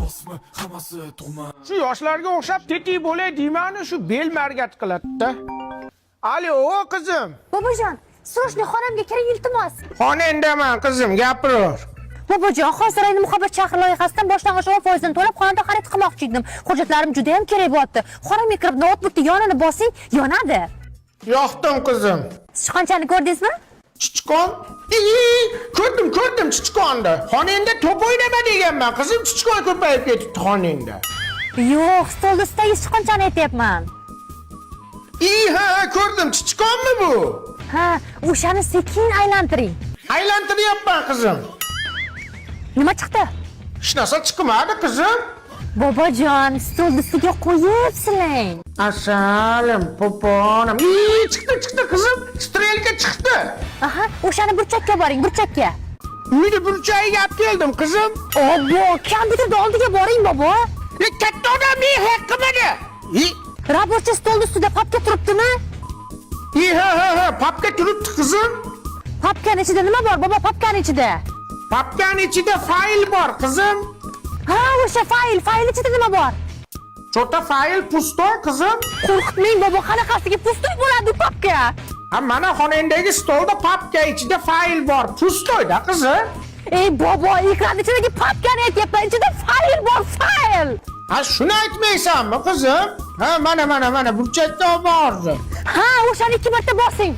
rostmi hammasi tug'ma. Shu yoshlarga o'xshab tetik bo'lay deymanu shu bel margat qiladi-da. Alo, qizim. Bobojon, srojniy xonamga kiring iltimos. Xonandaman qizim, gapir. Bobojon, hozir endi muhabbat shahri loyihasidan boshlang'ich 10% to'lab xonada xarid qilmoqchi edim. Hujjatlarim juda ham kerak bo'pti. Xonamga kirib noutbukni yonini bosing, yonadi. Yoqdim qizim. Sichqonchani ko'rdingizmi? Chichqon? Ko'rdim chichqonni. Xonangda to'p o'ynama deganman. Qizim, chichqon ko'payib ketibdi xonangda. Yo'q, stol ustidagi sichqonchani aytyapman. Ha, ko'rdim. Chichqonmi bu? Ha, o'shani sekin aylantiring. Aylantiryapman qizim. Nima chiqdi? Hech narsa chiqmadi qizim. Bobojon, stol ustiga qo'yib silang. Asalim, poponam. Chiqdi qizim. Strelka chiqdi. Aha, o'shani burchakka boring, burchakka. Uyni burchagiga olib keldim qizim. Obbo, kompyuterni oldiga boring, bobo. Katta odam men haq qilmadi. Raborchi stol ustida papka turibdimi? Ha, papka turibdi qizim. Papkaning ichida nima bor, bobo, papkaning ichida? Papkaning ichida fayl bor qizim. Ha, o'sha fayl ichida nima bor? Chota fayl pustoy qizim. Qo'rqitmang, bobo, qanaqasiga pustoy bo'ladi papka? Ha, mana xonangdagi stolda papka ichida fayl bor. Pustoyda qizim. Ey bobo, ekran ichidagi papkani aytyapman, ichida fayl bor, fayl. Ha, shuni aytmaysanmi qizim? Ha, mana burchakda bordi. Ha, o'shani 2 marta bosing.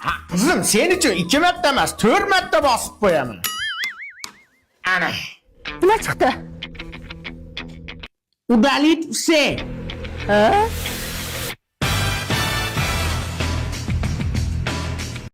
Ha, qizim, sen uchun 2 marta emas, 4 marta bosib qo'yaman. Ana. Nima chiqdi? Удалить все. Ha?